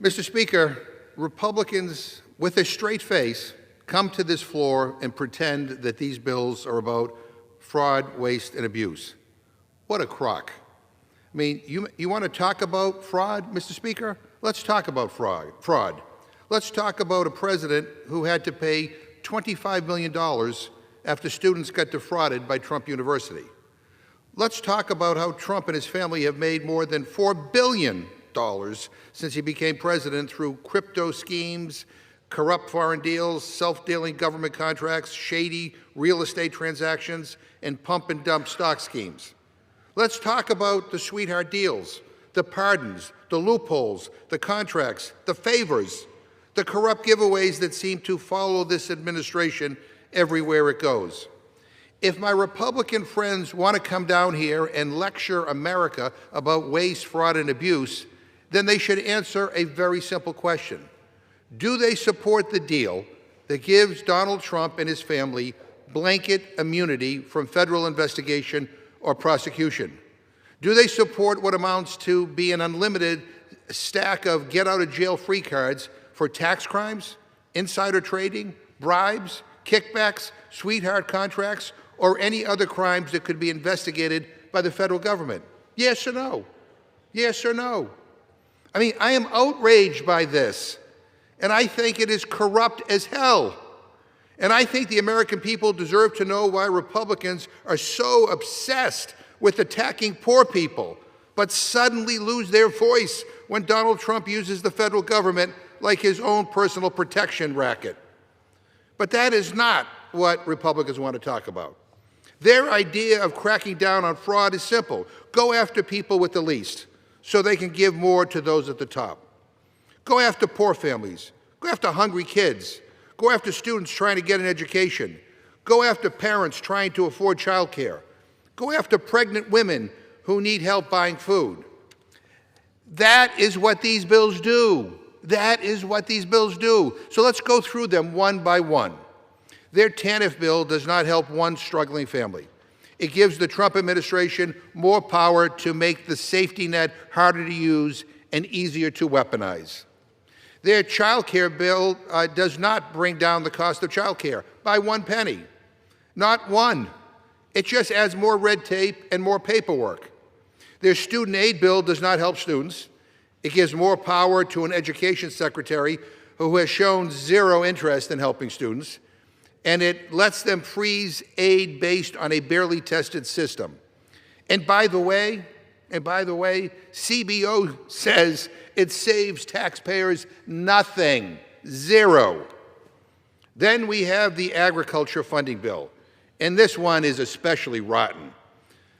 Mr. Speaker, Republicans, with a straight face, come to this floor and pretend that these bills are about fraud, waste, and abuse. What a crock. I mean, you want to talk about fraud, Mr. Speaker? Let's talk about fraud. Let's talk about a president who had to pay $25 million after students got defrauded by Trump University. Let's talk about how Trump and his family have made more than $4 billion since he became president through crypto schemes, corrupt foreign deals, self-dealing government contracts, shady real estate transactions, and pump and dump stock schemes. Let's talk about the sweetheart deals, the pardons, the loopholes, the contracts, the favors, the corrupt giveaways that seem to follow this administration everywhere it goes. If my Republican friends want to come down here and lecture America about waste, fraud, and abuse, then they should answer a very simple question. Do they support the deal that gives Donald Trump and his family blanket immunity from federal investigation or prosecution? Do they support what amounts to be an unlimited stack of get-out-of-jail-free cards for tax crimes, insider trading, bribes, kickbacks, sweetheart contracts, or any other crimes that could be investigated by the federal government? Yes or no? Yes or no? I mean, I am outraged by this, and I think it is corrupt as hell. And I think the American people deserve to know why Republicans are so obsessed with attacking poor people, but suddenly lose their voice when Donald Trump uses the federal government like his own personal protection racket. But that is not what Republicans want to talk about. Their idea of cracking down on fraud is simple. Go after people with the least so they can give more to those at the top. Go after poor families. Go after hungry kids. Go after students trying to get an education. Go after parents trying to afford child care. Go after pregnant women who need help buying food. That is what these bills do. That is what these bills do. So let's go through them one by one. Their TANF bill does not help one struggling family. It gives the Trump administration more power to make the safety net harder to use and easier to weaponize. Their child care bill does not bring down the cost of child care by 1 penny. Not one. It just adds more red tape and more paperwork. Their student aid bill does not help students. It gives more power to an education secretary who has shown zero interest in helping students, and it lets them freeze aid based on a barely tested system. And by the way, CBO says it saves taxpayers nothing, zero. Then we have the agriculture funding bill, and this one is especially rotten.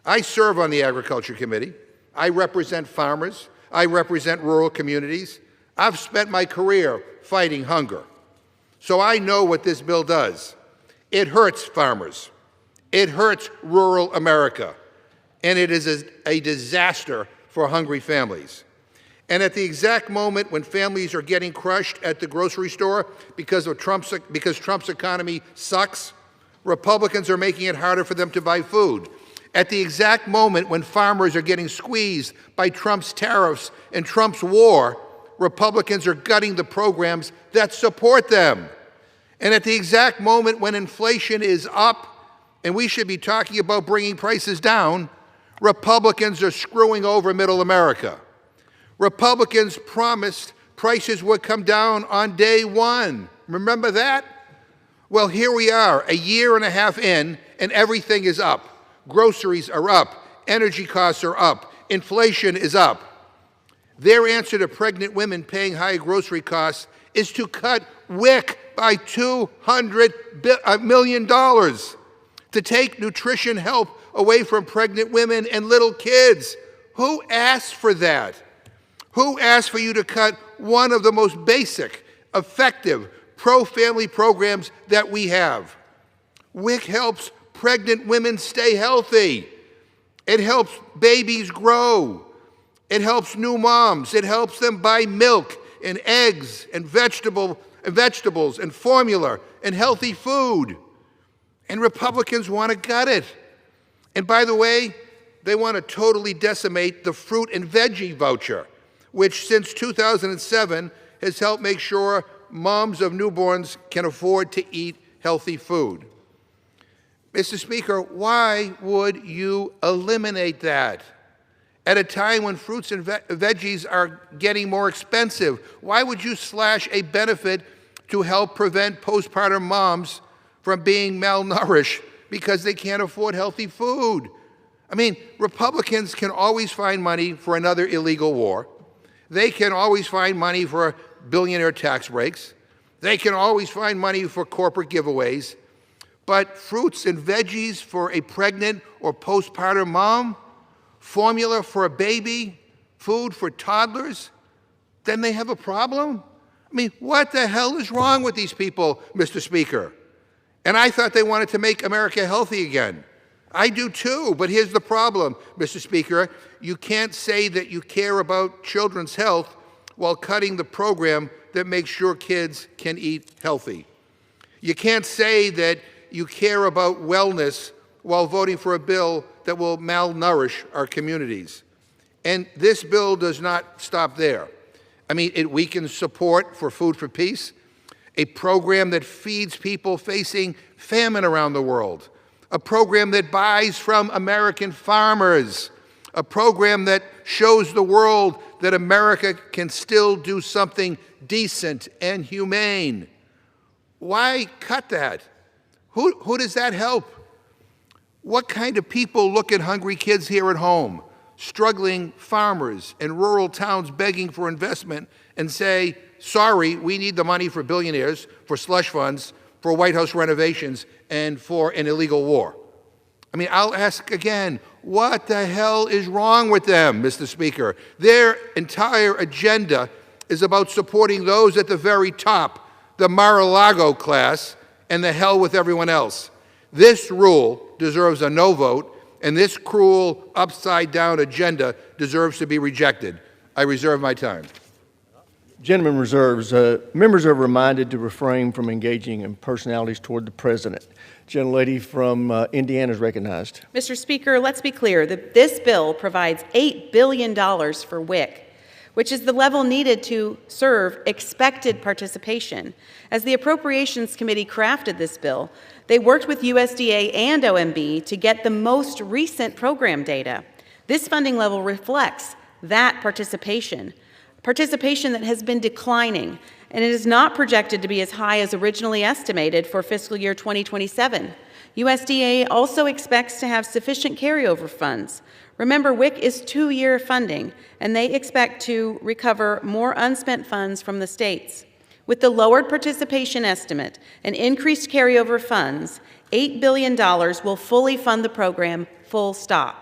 I serve on the Agriculture Committee. I represent farmers. I represent rural communities. I've spent my career fighting hunger. So I know what this bill does. It hurts farmers. It hurts rural America. And it is a disaster for hungry families. And at the exact moment when families are getting crushed at the grocery store because Trump's economy sucks, Republicans are making it harder for them to buy food. At the exact moment when farmers are getting squeezed by Trump's tariffs and Trump's war, Republicans are gutting the programs that support them. And at the exact moment when inflation is up and we should be talking about bringing prices down, Republicans are screwing over middle America. Republicans promised prices would come down on day one. Remember that? Well, here we are, a year and a half in, and everything is up. Groceries are up. Energy costs are up. Inflation is up. Their answer to pregnant women paying high grocery costs is to cut WIC by $200 million, to take nutrition help away from pregnant women and little kids. Who asked for that? Who asked for you to cut one of the most basic, effective, pro-family programs that we have? WIC helps pregnant women stay healthy. It helps babies grow. It helps new moms. It helps them buy milk and eggs and vegetables and formula and healthy food. And Republicans want to gut it. And by the way, they want to totally decimate the fruit and veggie voucher, which since 2007 has helped make sure moms of newborns can afford to eat healthy food. Mr. Speaker, why would you eliminate that? At a time when fruits and veggies are getting more expensive, why would you slash a benefit to help prevent postpartum moms from being malnourished because they can't afford healthy food? I mean, Republicans can always find money for another illegal war. They can always find money for billionaire tax breaks. They can always find money for corporate giveaways. But fruits and veggies for a pregnant or postpartum mom, formula for a baby, food for toddlers, then they have a problem? I mean, what the hell is wrong with these people, Mr. Speaker? And I thought they wanted to make America healthy again. I do too, but here's the problem, Mr. Speaker. You can't say that you care about children's health while cutting the program that makes sure kids can eat healthy. You can't say that you care about wellness while voting for a bill that will malnourish our communities. And this bill does not stop there. I mean, it weakens support for Food for Peace, a program that feeds people facing famine around the world, a program that buys from American farmers, a program that shows the world that America can still do something decent and humane. Why cut that? Who does that help? What kind of people look at hungry kids here at home, struggling farmers and rural towns begging for investment, and say, sorry, we need the money for billionaires, for slush funds, for White House renovations, and for an illegal war? I mean, I'll ask again, what the hell is wrong with them, Mr. Speaker? Their entire agenda is about supporting those at the very top, the Mar-a-Lago class, and the hell with everyone else. This rule deserves a no vote, and this cruel, upside-down agenda deserves to be rejected. I reserve my time. Gentleman reserves. Members are reminded to refrain from engaging in personalities toward the president. Gentlelady from Indiana is recognized. Mr. Speaker, let's be clear that this bill provides $8 billion for WIC, which is the level needed to serve expected participation. As the Appropriations Committee crafted this bill, they worked with USDA and OMB to get the most recent program data. This funding level reflects that participation that has been declining, and it is not projected to be as high as originally estimated for fiscal year 2027. USDA also expects to have sufficient carryover funds. Remember, WIC is 2-year funding, and they expect to recover more unspent funds from the states. With the lowered participation estimate and increased carryover funds, $8 billion will fully fund the program, full stop.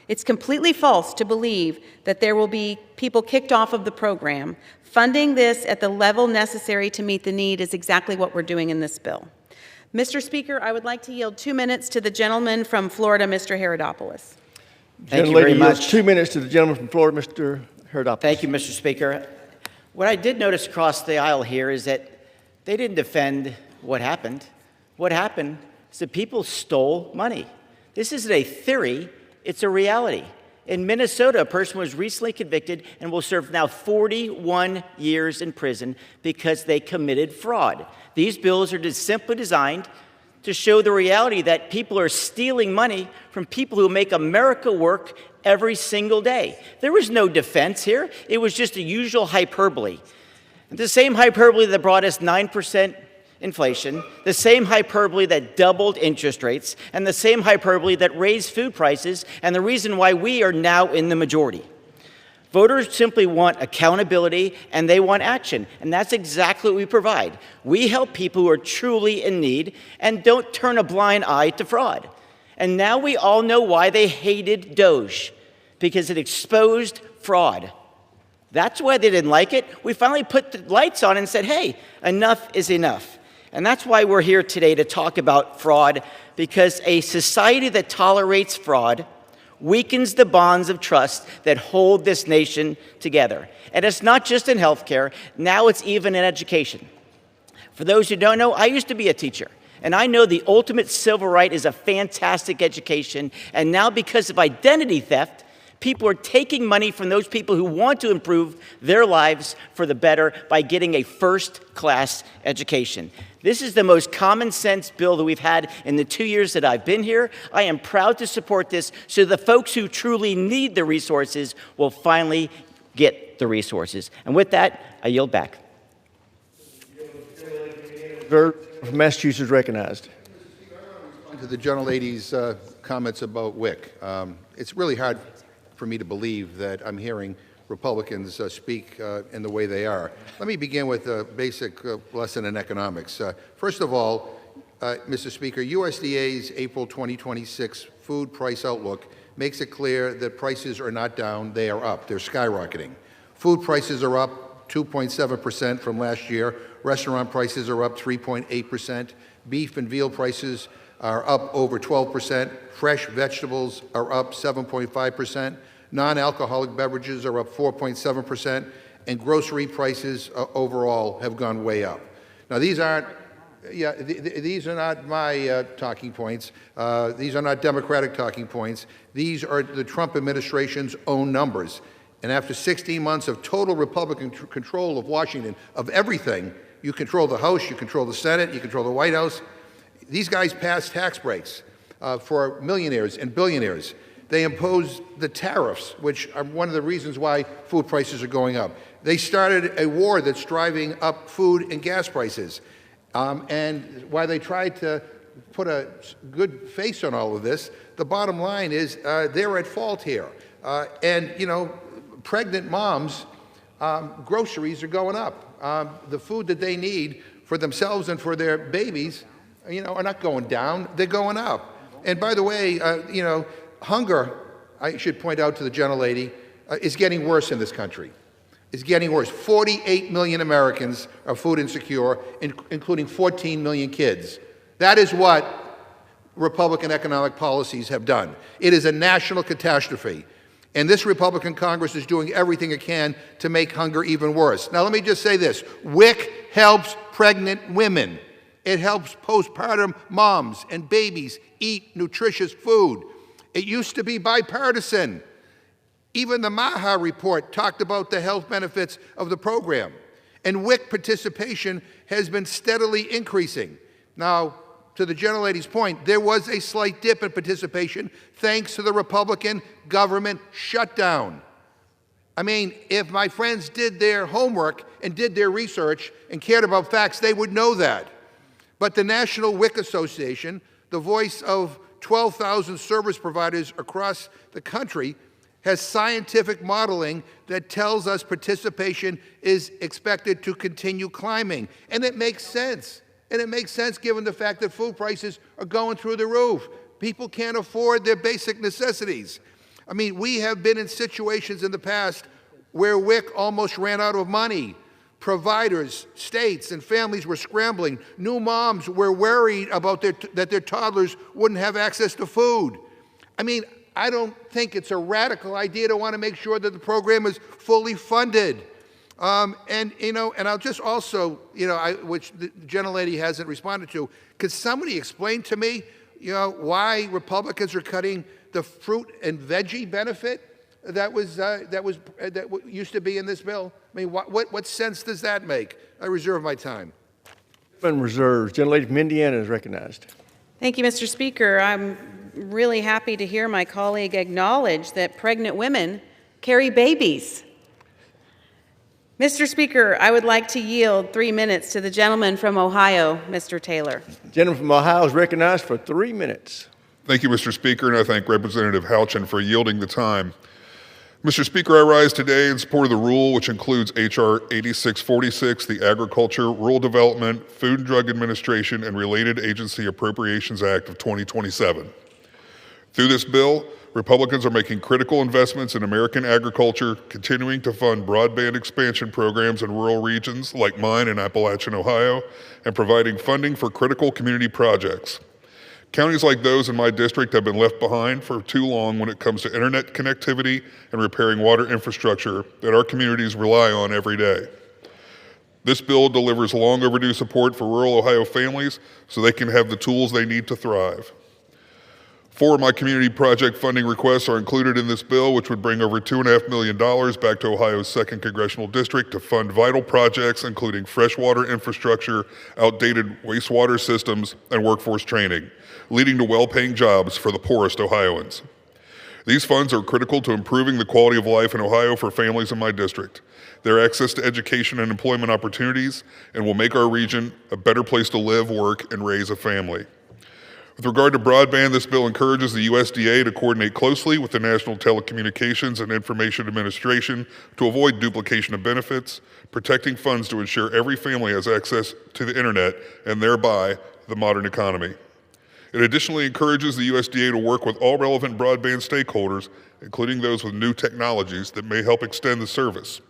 It's completely false to believe that there will be people kicked off of the program. Funding this at the level necessary to meet the need is exactly what we're doing in this bill. Mr. Speaker, I would like to yield 2 minutes to the gentleman from Florida, Mr. Herodopoulos. Thank you very much. 2 minutes to the gentleman from Florida, Mr. Herodopoulos. Thank you, Mr. Speaker. What I did notice across the aisle here is that they didn't defend what happened. What happened is that people stole money. This isn't a theory, it's a reality. In Minnesota, a person was recently convicted and will serve now 41 years in prison because they committed fraud. These bills are just simply designed to show the reality that people are stealing money from people who make America work every single day. There was no defense here. It was just a usual hyperbole. The same hyperbole that brought us 9% inflation, the same hyperbole that doubled interest rates, and the same hyperbole that raised food prices, and the reason why we are now in the majority. Voters simply want accountability and they want action, and that's exactly what we provide. We help people who are truly in need and don't turn a blind eye to fraud. And now we all know why they hated DOGE, because it exposed fraud. That's why they didn't like it. We finally put the lights on and said, hey, enough is enough. And that's why we're here today to talk about fraud, because a society that tolerates fraud weakens the bonds of trust that hold this nation together. And it's not just in healthcare, now it's even in education. For those who don't know, I used to be a teacher, and I know the ultimate civil right is a fantastic education, and now because of identity theft, People are taking money from those people who want to improve their lives for the better by getting a first-class education. This is the most common sense bill that we've had in the 2 years that I've been here. I am proud to support this so the folks who truly need the resources will finally get the resources. And with that, I yield back. From Massachusetts recognized. To the gentlelady's comments about WIC. It's really hard for me to believe that I'm hearing Republicans speak in the way they are. Let me begin with a basic lesson in economics. First of all, Mr. Speaker, USDA's April 2026 food price outlook makes it clear that prices are not down, they are up. They're skyrocketing. Food prices are up 2.7% from last year. Restaurant prices are up 3.8%. Beef and veal prices are up over 12%. Fresh vegetables are up 7.5%. Non-alcoholic beverages are up 4.7%. And grocery prices overall have gone way up. Now, these aren't, these are not my talking points. These are not Democratic talking points. These are the Trump administration's own numbers. And after 16 months of total Republican control of Washington, of everything, you control the House, you control the Senate, you control the White House. These guys passed tax breaks for millionaires and billionaires. They imposed the tariffs, which are one of the reasons why food prices are going up. They started a war that's driving up food and gas prices. And while they tried to put a good face on all of this, the bottom line is they're at fault here. And, you know, pregnant moms, groceries are going up. The food that they need for themselves and for their babies, you know, are not going down, they're going up. And by the way, you know, hunger, I should point out to the gentlelady, is getting worse in this country. It's getting worse. 48 million Americans are food insecure, including 14 million kids. That is what Republican economic policies have done. It is a national catastrophe. And this Republican Congress is doing everything it can to make hunger even worse. Now, let me just say this. WIC helps pregnant women. It helps postpartum moms and babies eat nutritious food. It used to be bipartisan. Even the Maha report talked about the health benefits of the program. And WIC participation has been steadily increasing. Now, to the gentlelady's point, there was a slight dip in participation thanks to the Republican government shutdown. I mean, if my friends did their homework and did their research and cared about facts, they would know that. But the National WIC Association, the voice of 12,000 service providers across the country, has scientific modeling that tells us participation is expected to continue climbing. And it makes sense. And it makes sense given the fact that food prices are going through the roof. People can't afford their basic necessities. I mean, we have been in situations in the past where WIC almost ran out of money. Providers, states, and families were scrambling. New moms were worried about that their toddlers wouldn't have access to food. I mean, I don't think it's a radical idea to want to make sure that the program is fully funded. And, you know, and I'll just also, you know, which the gentlelady hasn't responded to, could somebody explain to me, you know, why Republicans are cutting the fruit and veggie benefit that used to be in this bill? I mean, what sense does that make? I reserve my time. Reserves. Gentlelady from Indiana is recognized. Thank you, Mr. Speaker. I'm really happy to hear my colleague acknowledge that pregnant women carry babies. Mr. Speaker, I would like to yield 3 minutes to the gentleman from Ohio, Mr. Taylor. The gentleman from Ohio is recognized for 3 minutes. Thank you, Mr. Speaker, and I thank Representative Houchin for yielding the time. Mr. Speaker, I rise today in support of the rule, which includes H.R. 8646, the Agriculture, Rural Development, Food and Drug Administration, and Related Agency Appropriations Act of 2027. Through this bill, Republicans are making critical investments in American agriculture, continuing to fund broadband expansion programs in rural regions like mine in Appalachian, Ohio, and providing funding for critical community projects. Counties like those in my district have been left behind for too long when it comes to internet connectivity and repairing water infrastructure that our communities rely on every day. This bill delivers long overdue support for rural Ohio families so they can have the tools they need to thrive. 4 of my community project funding requests are included in this bill, which would bring over $2.5 million back to Ohio's 2nd Congressional District to fund vital projects, including freshwater infrastructure, outdated wastewater systems, and workforce training, leading to well-paying jobs for the poorest Ohioans. These funds are critical to improving the quality of life in Ohio for families in my district, their access to education and employment opportunities, and will make our region a better place to live, work, and raise a family. With regard to broadband, this bill encourages the USDA to coordinate closely with the National Telecommunications and Information Administration to avoid duplication of benefits, protecting funds to ensure every family has access to the internet and thereby the modern economy. It additionally encourages the USDA to work with all relevant broadband stakeholders, including those with new technologies that may help extend the service.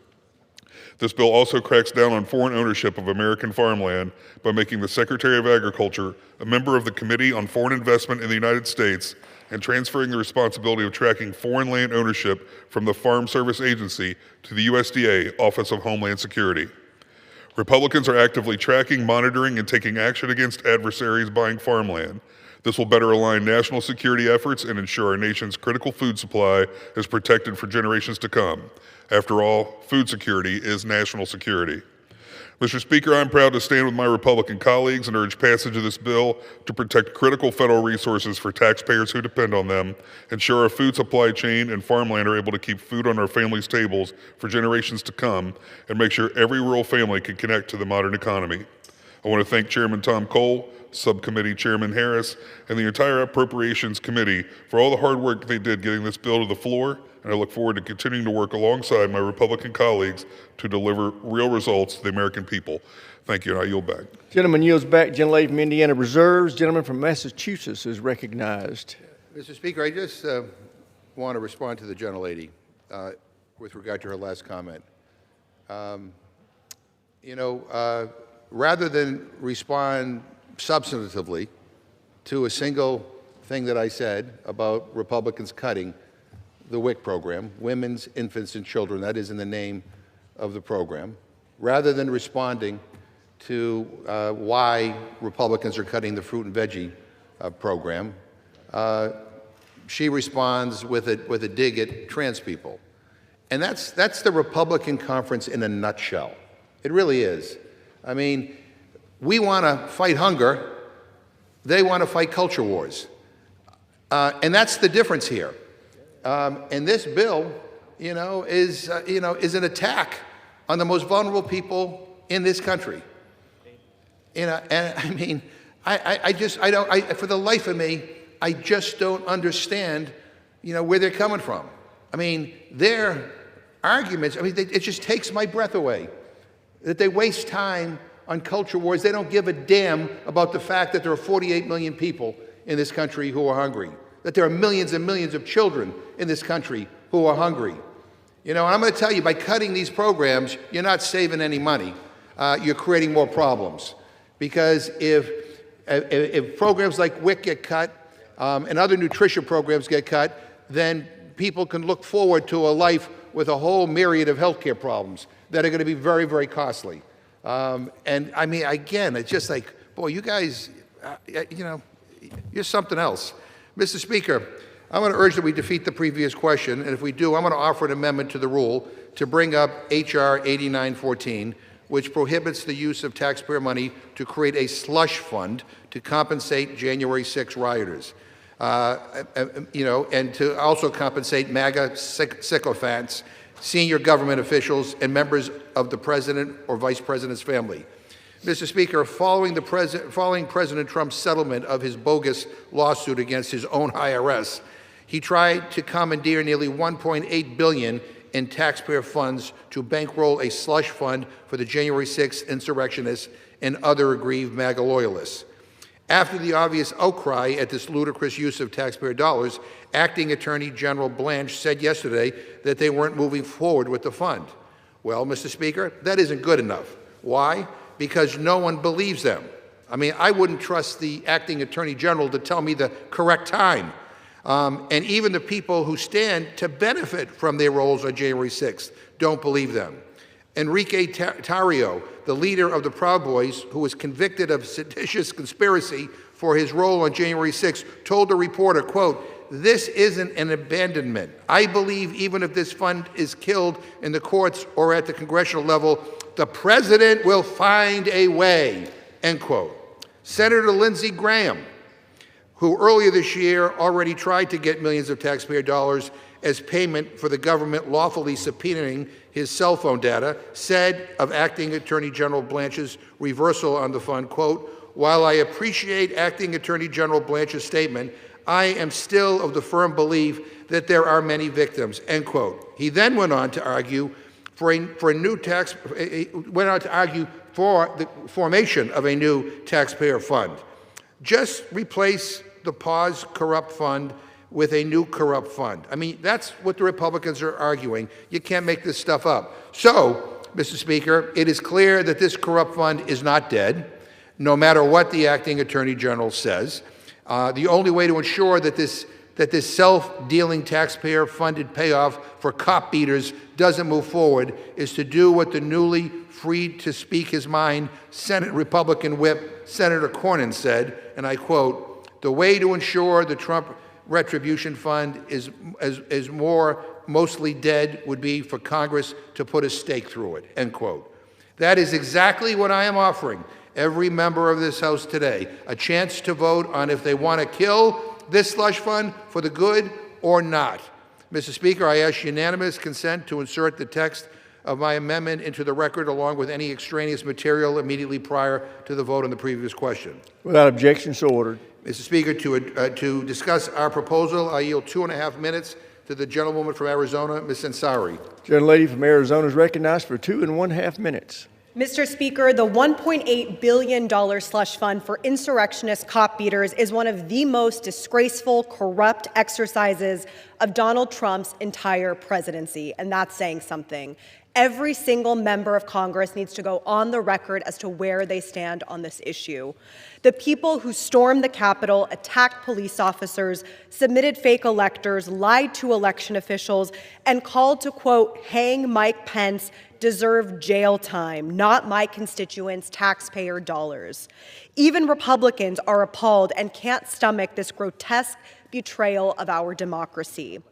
This bill also cracks down on foreign ownership of American farmland by making the Secretary of Agriculture a member of the Committee on Foreign Investment in the United States and transferring the responsibility of tracking foreign land ownership from the Farm Service Agency to the USDA Office of Homeland Security. Republicans are actively tracking, monitoring, and taking action against adversaries buying farmland. This will better align national security efforts and ensure our nation's critical food supply is protected for generations to come. After all, food security is national security. Mr. Speaker, I'm proud to stand with my Republican colleagues and urge passage of this bill to protect critical federal resources for taxpayers who depend on them, ensure our food supply chain and farmland are able to keep food on our families' tables for generations to come, and make sure every rural family can connect to the modern economy. I want to thank Chairman Tom Cole, Subcommittee Chairman Harris, and the entire Appropriations Committee for all the hard work they did getting this bill to the floor, and I look forward to continuing to work alongside my Republican colleagues to deliver real results to the American people. Thank you, and I yield back. Gentleman yields back. Gentlelady from Indiana reserves. Gentleman from Massachusetts is recognized. Mr. Speaker, I just want to respond to the gentlelady with regard to her last comment. Rather than respond substantively to a single thing that I said about Republicans cutting the WIC program, Women's, Infants, and Children, that is in the name of the program, rather than responding to why Republicans are cutting the fruit and veggie program, she responds with a dig at trans people. And that's the Republican conference in a nutshell. It really is. I mean, we want to fight hunger. They want to fight culture wars. And that's the difference here. And this bill, is an attack on the most vulnerable people in this country. And I mean, for the life of me, I just don't understand, where they're coming from. I mean, their arguments, it just takes my breath away. That they waste time on culture wars. They don't give a damn about the fact that there are 48 million people in this country who are hungry. That there are millions and millions of children in this country who are hungry. And I'm going to tell you, by cutting these programs, you're not saving any money. You're creating more problems. Because if programs like WIC get cut and other nutrition programs get cut, then people can look forward to a life with a whole myriad of healthcare problems that are going to be very, very costly. And I mean, again, it's just like, boy, you guys, you're something else. Mr. Speaker, I'm going to urge that we defeat the previous question, and if we do, I'm going to offer an amendment to the rule to bring up H.R. 8914, which prohibits the use of taxpayer money to create a slush fund to compensate January 6 rioters, and to also compensate MAGA sycophants, senior government officials, and members of the President or Vice President's family. Mr. Speaker, following President Trump's settlement of his bogus lawsuit against his own IRS, he tried to commandeer nearly $1.8 billion in taxpayer funds to bankroll a slush fund for the January 6th insurrectionists and other aggrieved MAGA loyalists. After the obvious outcry at this ludicrous use of taxpayer dollars, Acting Attorney General Blanche said yesterday that they weren't moving forward with the fund. Well, Mr. Speaker, that isn't good enough. Why? Because no one believes them. I mean, I wouldn't trust the Acting Attorney General to tell me the correct time. And even the people who stand to benefit from their roles on January 6th don't believe them. Enrique Tarrio, the leader of the Proud Boys, who was convicted of seditious conspiracy for his role on January 6, told the reporter, quote, "This isn't an abandonment. I believe even if this fund is killed in the courts or at the congressional level, the president will find a way," end quote. Senator Lindsey Graham, who earlier this year already tried to get millions of taxpayer dollars as payment for the government lawfully subpoenaing his cell phone data, said of Acting Attorney General Blanche's reversal on the fund, quote, "While I appreciate Acting Attorney General Blanche's statement, I am still of the firm belief that there are many victims," end quote. He then went on to argue for the formation of a new taxpayer fund. Just replace the pause corrupt fund with a new corrupt fund. I mean, that's what the Republicans are arguing. You can't make this stuff up. So, Mr. Speaker, it is clear that this corrupt fund is not dead, no matter what the acting Attorney General says. The only way to ensure that this self-dealing taxpayer-funded payoff for cop beaters doesn't move forward is to do what the newly freed to speak his mind Senate Republican whip Senator Cornyn said, and I quote, "The way to ensure the Trump retribution fund is mostly dead would be for Congress to put a stake through it," end quote. That is exactly what I am offering every member of this House today, a chance to vote on if they want to kill this slush fund for the good or not. Mr. Speaker, I ask unanimous consent to insert the text of my amendment into the record along with any extraneous material immediately prior to the vote on the previous question. Without objection, so ordered. Mr. Speaker, to discuss our proposal, I yield 2.5 minutes to the gentlewoman from Arizona, Ms. Ansari. Gentlelady from Arizona is recognized for 2.5 minutes. Mr. Speaker, the $1.8 billion slush fund for insurrectionist cop beaters is one of the most disgraceful, corrupt exercises of Donald Trump's entire presidency, and that's saying something. Every single member of Congress needs to go on the record as to where they stand on this issue. The people who stormed the Capitol, attacked police officers, submitted fake electors, lied to election officials, and called to, quote, hang Mike Pence deserve jail time, not my constituents' taxpayer dollars. Even Republicans are appalled and can't stomach this grotesque betrayal of our democracy.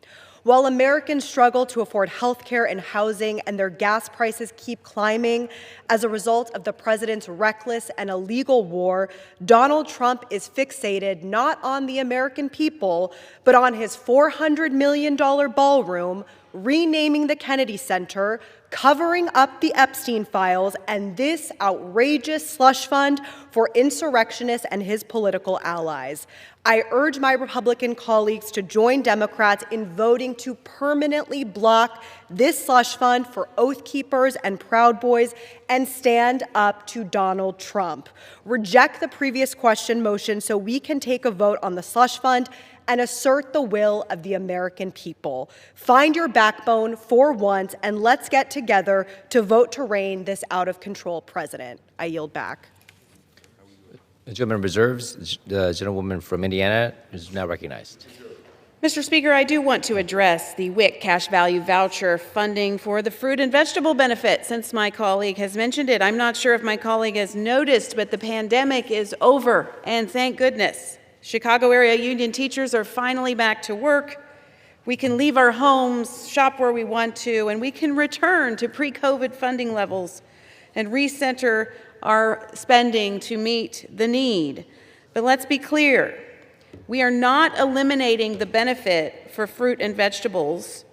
While Americans struggle to afford health care and housing and their gas prices keep climbing as a result of the president's reckless and illegal war, Donald Trump is fixated not on the American people, but on his $400 million ballroom, renaming the Kennedy Center, covering up the Epstein files, and this outrageous slush fund for insurrectionists and his political allies. I urge my Republican colleagues to join Democrats in voting to permanently block this slush fund for Oath Keepers and Proud Boys and stand up to Donald Trump. Reject the previous question motion so we can take a vote on the slush fund and assert the will of the American people. Find your backbone for once, and let's get together to vote to rein this out-of-control president. I yield back. The gentleman reserves. The gentlewoman from Indiana is now recognized. Mr. Speaker, I do want to address the WIC cash value voucher funding for the fruit and vegetable benefit, since my colleague has mentioned it. I'm not sure if my colleague has noticed, but the pandemic is over, and thank goodness. Chicago area union teachers are finally back to work. We can leave our homes, shop where we want to, and we can return to pre-COVID funding levels and recenter our spending to meet the need. But let's be clear, we are not eliminating the benefit for fruit and vegetables.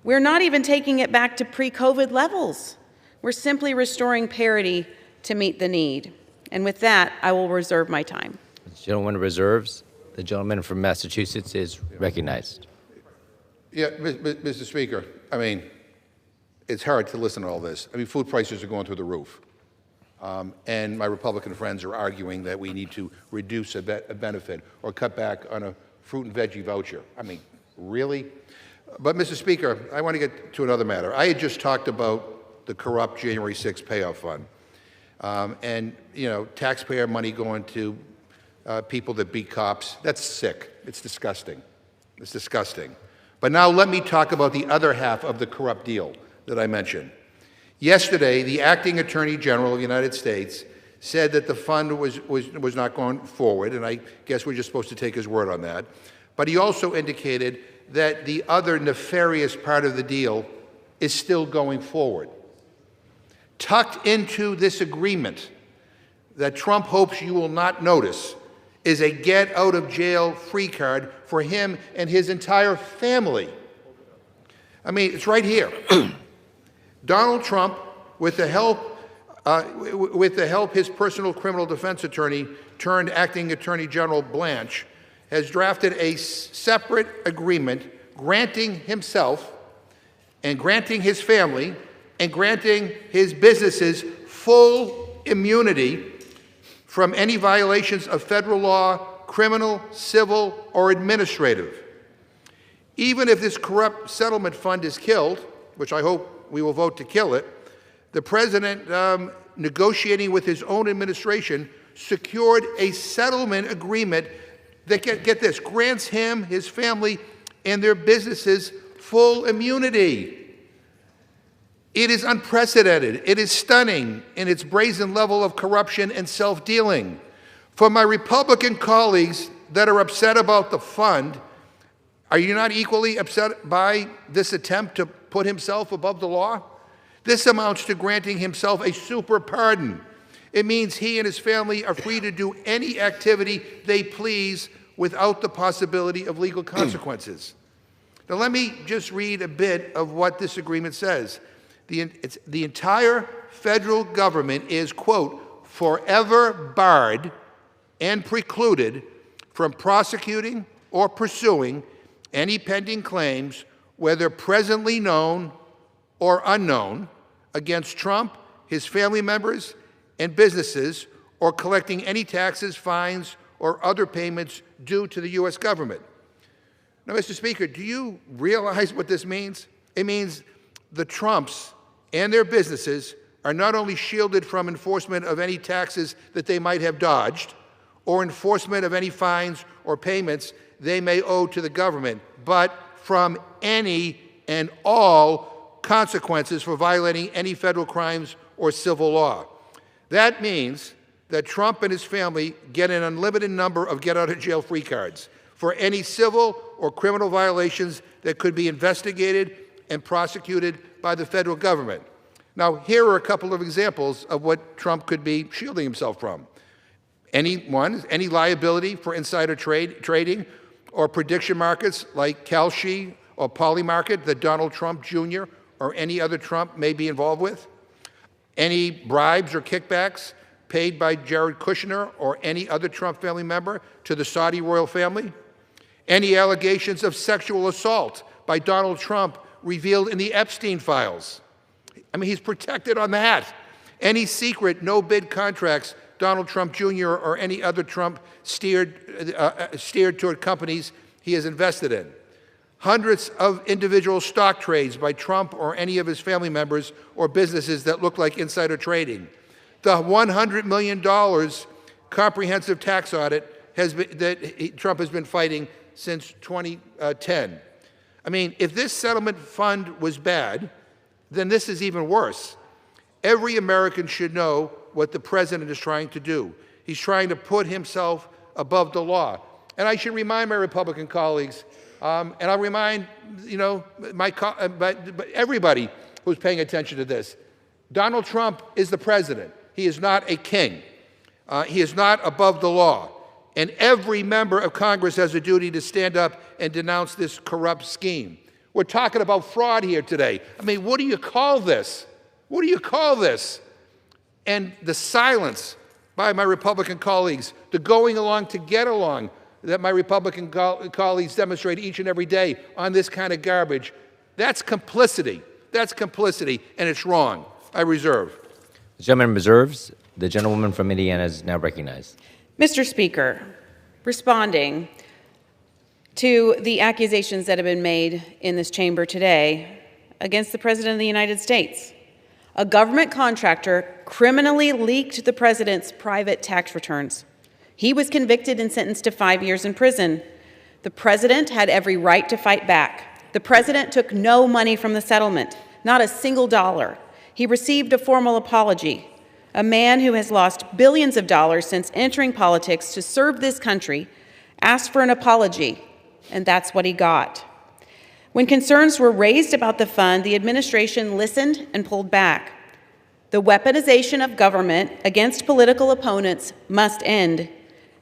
We're not even taking it back to pre-COVID levels. We're simply restoring parity to meet the need. And with that, I will reserve my time. The gentleman reserves. The gentleman from Massachusetts is recognized. Yeah, Mr. Speaker, I mean, it's hard to listen to all this. I mean, food prices are going through the roof. And my Republican friends are arguing that we need to reduce a benefit or cut back on a fruit and veggie voucher. I mean, really? But, Mr. Speaker, I want to get to another matter. I had just talked about the corrupt January 6th payoff fund and, you know, taxpayer money going to people that beat cops. That's sick. It's disgusting. It's disgusting. But now let me talk about the other half of the corrupt deal that I mentioned. Yesterday, the acting Attorney General of the United States said that the fund was not going forward, and I guess we're just supposed to take his word on that. But he also indicated that the other nefarious part of the deal is still going forward. Tucked into this agreement that Trump hopes you will not notice is a get-out-of-jail-free card for him and his entire family. I mean, it's right here. Donald Trump, with the help his personal criminal defense attorney turned acting Attorney General Blanche, has drafted a separate agreement granting himself and granting his family and granting his businesses full immunity from any violations of federal law, criminal, civil, or administrative. Even if this corrupt settlement fund is killed, which I hope we will vote to kill it, the president, negotiating with his own administration, secured a settlement agreement that, get this, grants him, his family, and their businesses full immunity. It is unprecedented. It is stunning in its brazen level of corruption and self-dealing. For my Republican colleagues that are upset about the fund, are you not equally upset by this attempt to put himself above the law? This amounts to granting himself a super pardon. It means he and his family are free to do any activity they please without the possibility of legal consequences. Now let me just read a bit of what this agreement says. The entire federal government is, quote, forever barred and precluded from prosecuting or pursuing any pending claims, whether presently known or unknown, against Trump, his family members, and businesses, or collecting any taxes, fines, or other payments due to the U.S. government. Now, Mr. Speaker, do you realize what this means? It means the Trumps and their businesses are not only shielded from enforcement of any taxes that they might have dodged, or enforcement of any fines or payments they may owe to the government, but from any and all consequences for violating any federal crimes or civil law. That means that Trump and his family get an unlimited number of get-out-of-jail-free cards for any civil or criminal violations that could be investigated and prosecuted by the federal government. Now, here are a couple of examples of what Trump could be shielding himself from. Any liability for insider trading or prediction markets like Kalshi or Polymarket that Donald Trump Jr. or any other Trump may be involved with. Any bribes or kickbacks paid by Jared Kushner or any other Trump family member to the Saudi royal family. Any allegations of sexual assault by Donald Trump revealed in the Epstein files. I mean, he's protected on that. Any secret no-bid contracts Donald Trump Jr. or any other Trump steered toward companies he has invested in. Hundreds of individual stock trades by Trump or any of his family members or businesses that look like insider trading. The $100 million comprehensive tax audit that Trump has been fighting since 2010. I mean, if this settlement fund was bad, then this is even worse. Every American should know what the president is trying to do. He's trying to put himself above the law. And I should remind my Republican colleagues, and I'll remind, everybody who's paying attention to this, Donald Trump is the president. He is not a king. He is not above the law. And every member of Congress has a duty to stand up and denounce this corrupt scheme. We're talking about fraud here today. I mean, what do you call this? What do you call this? And the silence by my Republican colleagues, the going along to get along that my Republican colleagues demonstrate each and every day on this kind of garbage, that's complicity. That's complicity, and it's wrong. I reserve. The gentleman reserves. The gentlewoman from Indiana is now recognized. Mr. Speaker, responding to the accusations that have been made in this chamber today against the President of the United States, a government contractor criminally leaked the president's private tax returns. He was convicted and sentenced to 5 years in prison. The president had every right to fight back. The president took no money from the settlement, not a single dollar. He received a formal apology. A man who has lost billions of dollars since entering politics to serve this country asked for an apology, and that's what he got. When concerns were raised about the fund, the administration listened and pulled back. The weaponization of government against political opponents must end.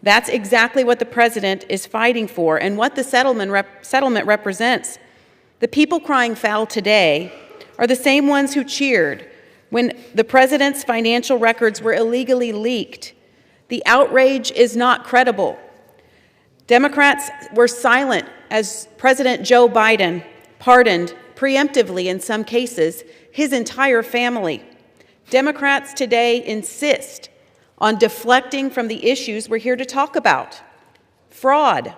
That's exactly what the president is fighting for and what the settlement represents. The people crying foul today are the same ones who cheered when the president's financial records were illegally leaked. The outrage is not credible. Democrats were silent as President Joe Biden pardoned, preemptively in some cases, his entire family. Democrats today insist on deflecting from the issues we're here to talk about. Fraud.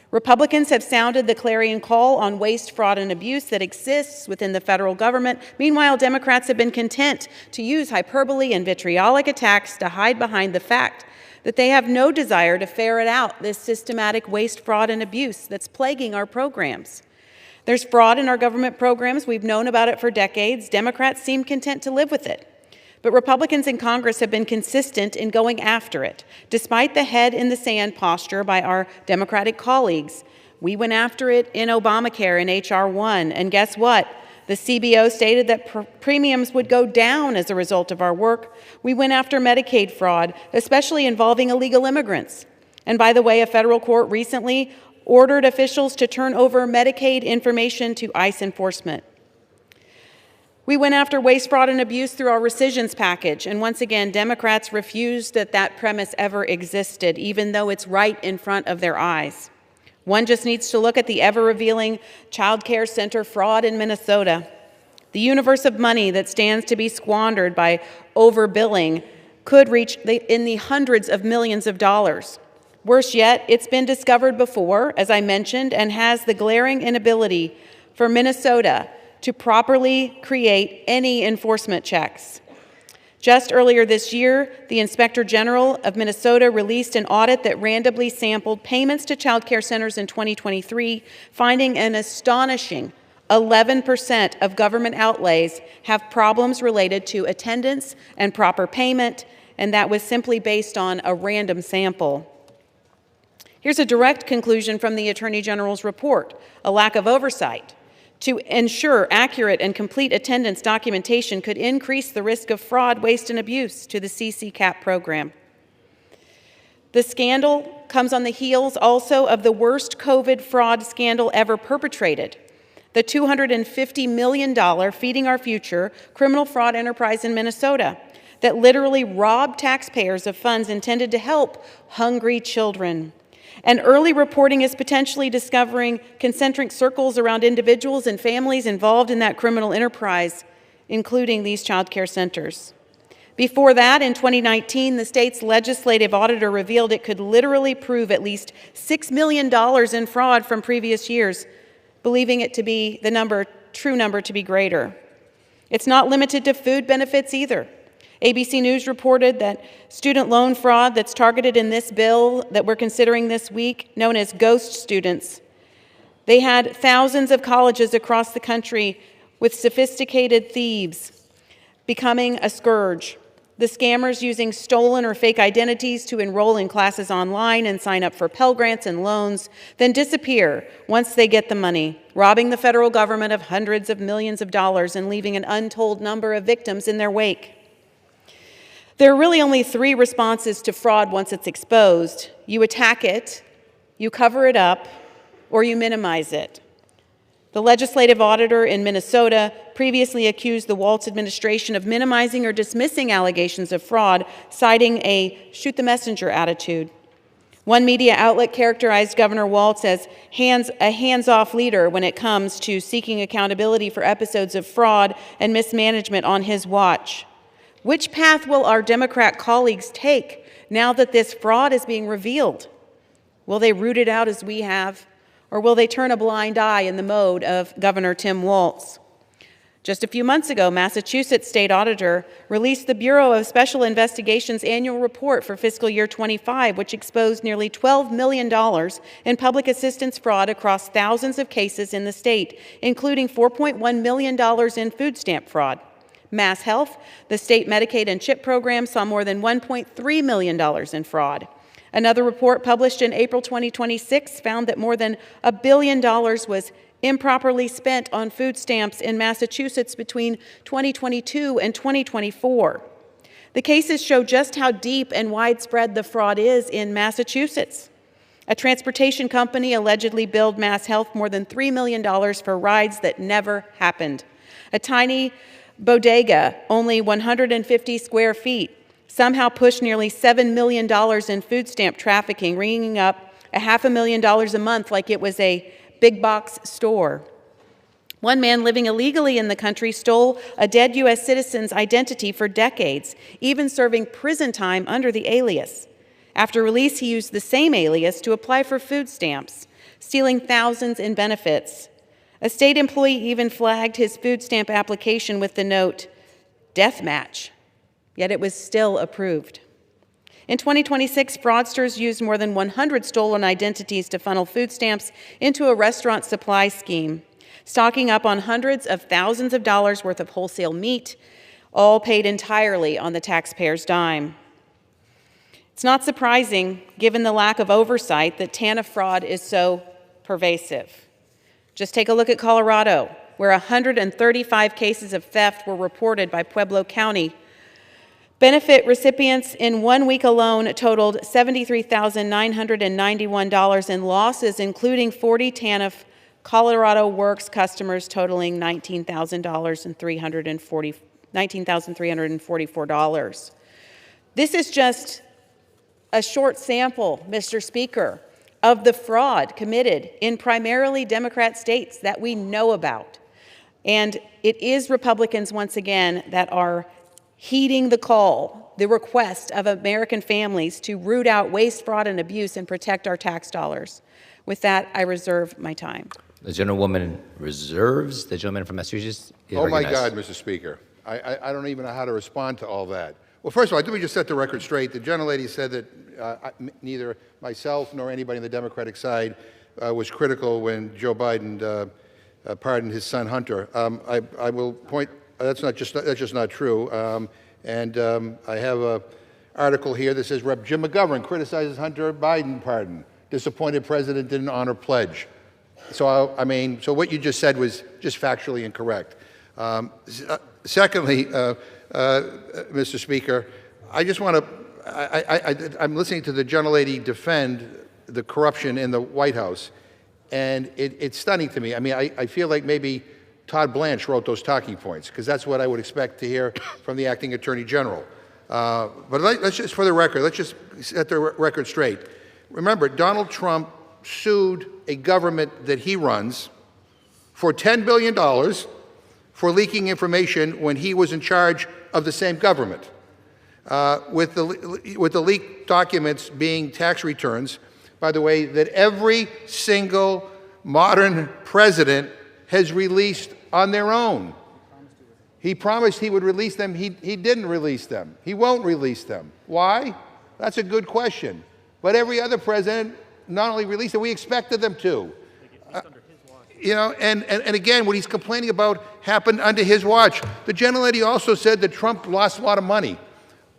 Republicans have sounded the clarion call on waste, fraud, and abuse that exists within the federal government. Meanwhile, Democrats have been content to use hyperbole and vitriolic attacks to hide behind the fact that they have no desire to ferret out this systematic waste, fraud, and abuse that's plaguing our programs. There's fraud in our government programs. We've known about it for decades. Democrats seem content to live with it. But Republicans in Congress have been consistent in going after it. Despite the head in the sand posture by our Democratic colleagues, we went after it in Obamacare in H.R. 1, and guess what? The CBO stated that premiums would go down as a result of our work. We went after Medicaid fraud, especially involving illegal immigrants. And by the way, a federal court recently ordered officials to turn over Medicaid information to ICE enforcement. We went after waste, fraud, and abuse through our rescissions package, and once again, Democrats refused that premise ever existed, even though it's right in front of their eyes. One just needs to look at the ever-revealing child care center fraud in Minnesota. The universe of money that stands to be squandered by overbilling could reach in the hundreds of millions of dollars. Worse yet, it's been discovered before, as I mentioned, and has the glaring inability for Minnesota to properly create any enforcement checks. Just earlier this year, the Inspector General of Minnesota released an audit that randomly sampled payments to child care centers in 2023, finding an astonishing 11% of government outlays have problems related to attendance and proper payment, and that was simply based on a random sample. Here's a direct conclusion from the Attorney General's report: a lack of oversight to ensure accurate and complete attendance documentation could increase the risk of fraud, waste, and abuse to the CCCAP program. The scandal comes on the heels also of the worst COVID fraud scandal ever perpetrated, the $250 million Feeding Our Future criminal fraud enterprise in Minnesota that literally robbed taxpayers of funds intended to help hungry children. And early reporting is potentially discovering concentric circles around individuals and families involved in that criminal enterprise, including these child care centers. Before that, in 2019, the state's legislative auditor revealed it could literally prove at least $6 million in fraud from previous years, believing it to be the true number to be greater. It's not limited to food benefits either. ABC News reported that student loan fraud that's targeted in this bill that we're considering this week, known as ghost students. They had thousands of colleges across the country with sophisticated thieves becoming a scourge. The scammers using stolen or fake identities to enroll in classes online and sign up for Pell Grants and loans, then disappear once they get the money, robbing the federal government of hundreds of millions of dollars and leaving an untold number of victims in their wake. There are really only three responses to fraud once it's exposed. You attack it, you cover it up, or you minimize it. The legislative auditor in Minnesota previously accused the Walz administration of minimizing or dismissing allegations of fraud, citing a shoot-the-messenger attitude. One media outlet characterized Governor Walz as a hands-off leader when it comes to seeking accountability for episodes of fraud and mismanagement on his watch. Which path will our Democrat colleagues take now that this fraud is being revealed? Will they root it out as we have, or will they turn a blind eye in the mode of Governor Tim Walz? Just a few months ago, Massachusetts State Auditor released the Bureau of Special Investigations annual report for fiscal year 25, which exposed nearly $12 million in public assistance fraud across thousands of cases in the state, including $4.1 million in food stamp fraud. Mass Health, the state Medicaid and CHIP program, saw more than $1.3 million in fraud. Another report published in April 2026 found that more than $1 billion was improperly spent on food stamps in Massachusetts between 2022 and 2024. The cases show just how deep and widespread the fraud is in Massachusetts. A transportation company allegedly billed Mass Health more than $3 million for rides that never happened. A tiny bodega, only 150 square feet, somehow pushed nearly $7 million in food stamp trafficking, ringing up $500,000 a month like it was a big box store. One man living illegally in the country stole a dead U.S. citizen's identity for decades, even serving prison time under the alias. After release, he used the same alias to apply for food stamps, stealing thousands in benefits. A state employee even flagged his food stamp application with the note, "Death match," yet it was still approved. In 2026, fraudsters used more than 100 stolen identities to funnel food stamps into a restaurant supply scheme, stocking up on hundreds of thousands of dollars worth of wholesale meat, all paid entirely on the taxpayer's dime. It's not surprising, given the lack of oversight, that TANF fraud is so pervasive. Just take a look at Colorado, where 135 cases of theft were reported by Pueblo County. Benefit recipients in 1 week alone totaled $73,991 in losses, including 40 TANF Colorado Works customers totaling $19,344. This is just a short sample, Mr. Speaker, of the fraud committed in primarily Democrat states that we know about. And it is Republicans, once again, that are heeding the call, the request of American families to root out waste, fraud, and abuse and protect our tax dollars. With that, I reserve my time. The gentlewoman reserves. The gentleman from Massachusetts is Oh, my recognized. God, Mr. Speaker. I don't even know how to respond to all that. Well, first of all, let me just set the record straight. The gentlelady said that neither myself nor anybody on the Democratic side was critical when Joe Biden pardoned his son Hunter. I will point. That's just not true. I have an article here that says Rep. Jim McGovern criticizes Hunter Biden pardon. Disappointed president didn't honor pledge. So so what you just said was just factually incorrect. Secondly, Mr. Speaker, I just want to. I'm listening to the gentlelady defend the corruption in the White House, and it's stunning to me. I mean, I feel like maybe Todd Blanche wrote those talking points, because that's what I would expect to hear from the acting attorney general. But let's just, for the record, let's just set the record straight. Remember, Donald Trump sued a government that he runs for $10 billion for leaking information when he was in charge of the same government. With the leaked documents being tax returns, by the way, that every single modern president has released on their own. He promised he would release them. He didn't release them. He won't release them. Why? That's a good question. But every other president not only released them, we expected them to. And again, what he's complaining about happened under his watch. The gentlelady also said that Trump lost a lot of money.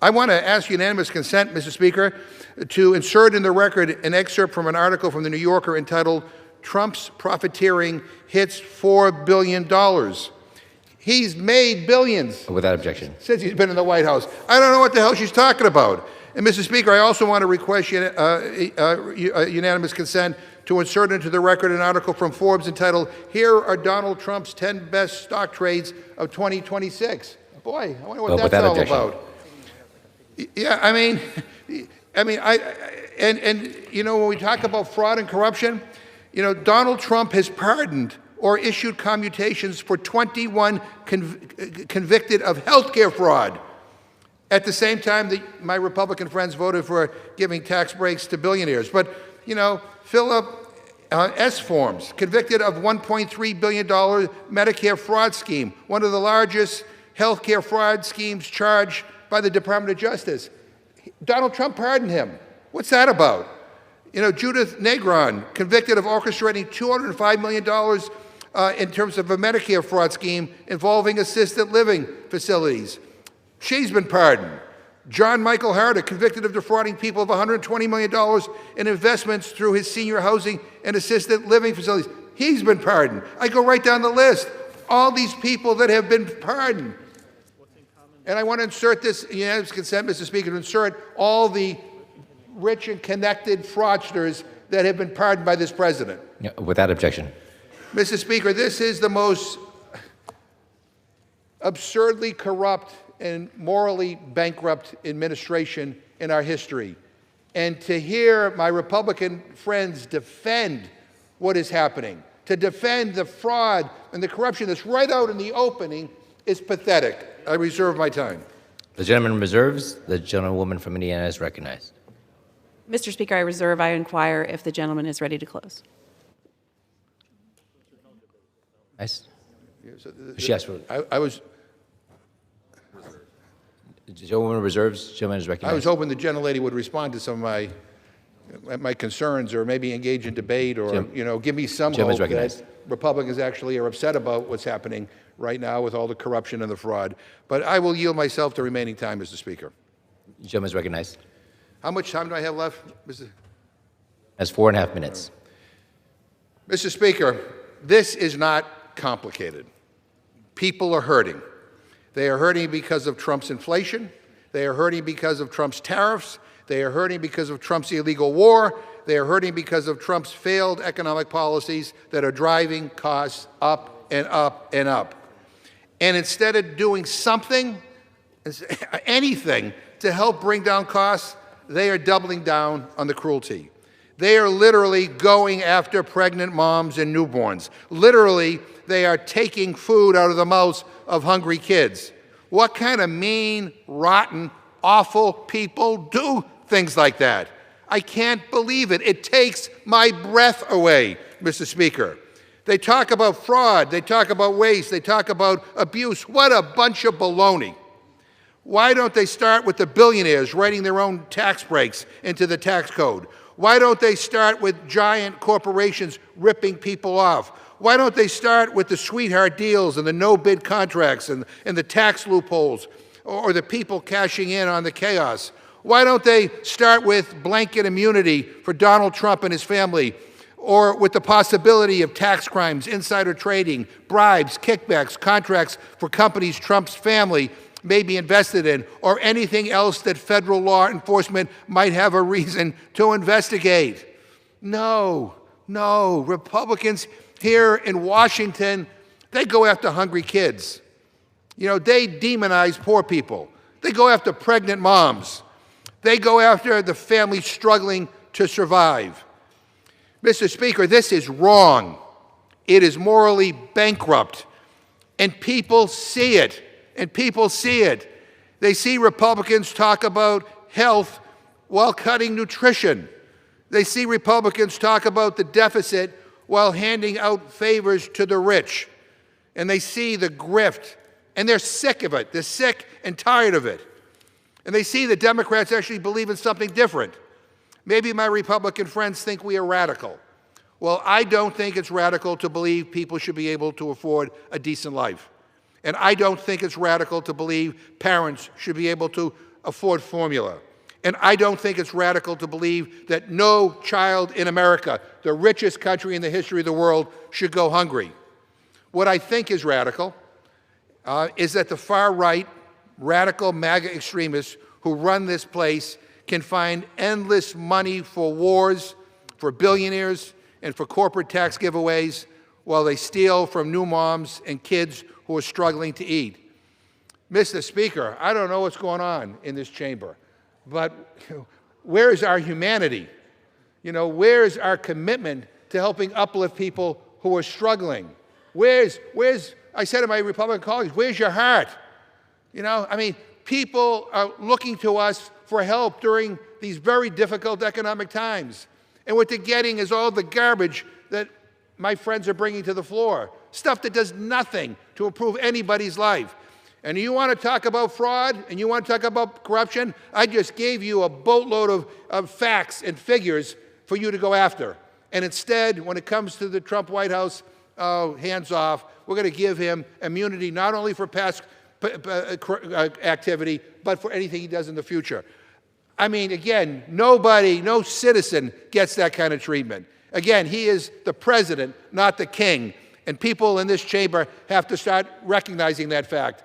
I want to ask unanimous consent, Mr. Speaker, to insert in the record an excerpt from an article from the New Yorker entitled, "Trump's Profiteering Hits $4 Billion." He's made billions. Without objection. Since he's been in the White House. I don't know what the hell she's talking about. And, Mr. Speaker, I also want to request unanimous consent to insert into the record an article from Forbes entitled, "Here are Donald Trump's 10 Best Stock Trades of 2026. Boy, I wonder what that's all objection. about. Yeah, when we talk about fraud and corruption, Donald Trump has pardoned or issued commutations for 21 convicted of healthcare fraud. At the same time, my Republican friends voted for giving tax breaks to billionaires. But, Philip S. Forms, convicted of $1.3 billion Medicare fraud scheme, one of the largest healthcare fraud schemes charged by the Department of Justice. Donald Trump pardoned him. What's that about? Judith Negron, convicted of orchestrating $205 million in terms of a Medicare fraud scheme involving assisted living facilities. She's been pardoned. John Michael Harder, convicted of defrauding people of $120 million in investments through his senior housing and assisted living facilities. He's been pardoned. I go right down the list. All these people that have been pardoned. And I want to insert this, unanimous consent, Mr. Speaker, to insert all the rich and connected fraudsters that have been pardoned by this president. Yeah, without objection. Mr. Speaker, this is the most absurdly corrupt and morally bankrupt administration in our history. And to hear my Republican friends defend what is happening, to defend the fraud and the corruption that's right out in the opening, is pathetic. I reserve my time. The gentleman reserves. The gentlewoman from Indiana is recognized. Mr. Speaker, I reserve. I inquire if the gentleman is ready to close. Nice. Yes, I was. The gentlewoman reserves. Gentleman is recognized. I was hoping the gentlelady would respond to some of my concerns, or maybe engage in debate, or give me some hope that Republicans actually are upset about what's happening right now with all the corruption and the fraud. But I will yield myself to remaining time, Mr. Speaker. The gentleman is recognized. How much time do I have left, Mr. That's 4.5 minutes. Mr. Speaker, this is not complicated. People are hurting. They are hurting because of Trump's inflation. They are hurting because of Trump's tariffs. They are hurting because of Trump's illegal war. They are hurting because of Trump's failed economic policies that are driving costs up and up and up. And instead of doing something, anything, to help bring down costs, they are doubling down on the cruelty. They are literally going after pregnant moms and newborns. Literally, they are taking food out of the mouths of hungry kids. What kind of mean, rotten, awful people do things like that? I can't believe it. It takes my breath away, Mr. Speaker. They talk about fraud. They talk about waste. They talk about abuse. What a bunch of baloney. Why don't they start with the billionaires writing their own tax breaks into the tax code? Why don't they start with giant corporations ripping people off? Why don't they start with the sweetheart deals and the no-bid contracts and the tax loopholes, or the people cashing in on the chaos? Why don't they start with blanket immunity for Donald Trump and his family, or with the possibility of tax crimes, insider trading, bribes, kickbacks, contracts for companies Trump's family may be invested in, or anything else that federal law enforcement might have a reason to investigate? No. Republicans here in Washington, they go after hungry kids. They demonize poor people. They go after pregnant moms. They go after the families struggling to survive. Mr. Speaker, this is wrong. It is morally bankrupt. And people see it. They see Republicans talk about health while cutting nutrition. They see Republicans talk about the deficit while handing out favors to the rich. And they see the grift, and they're sick of it. They're sick and tired of it. And they see the Democrats actually believe in something different. Maybe my Republican friends think we are radical. Well, I don't think it's radical to believe people should be able to afford a decent life. And I don't think it's radical to believe parents should be able to afford formula. And I don't think it's radical to believe that no child in America, the richest country in the history of the world, should go hungry. What I think is radical is that the far-right, radical MAGA extremists who run this place can find endless money for wars, for billionaires, and for corporate tax giveaways, while they steal from new moms and kids who are struggling to eat. Mr. Speaker, I don't know what's going on in this chamber, but where is our humanity? Where is our commitment to helping uplift people who are struggling? I said to my Republican colleagues, where's your heart? People are looking to us for help during these very difficult economic times. And what they're getting is all the garbage that my friends are bringing to the floor, stuff that does nothing to improve anybody's life. And you want to talk about fraud and you want to talk about corruption? I just gave you a boatload of facts and figures for you to go after. And instead, when it comes to the Trump White House, oh, hands off. We're going to give him immunity not only for past activity, but for anything he does in the future. I mean, again, nobody, no citizen gets that kind of treatment. Again, he is the president, not the king. And people in this chamber have to start recognizing that fact.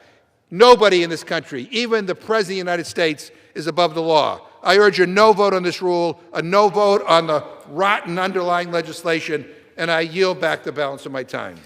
Nobody in this country, even the President of the United States, is above the law. I urge a no vote on this rule, a no vote on the rotten underlying legislation, and I yield back the balance of my time.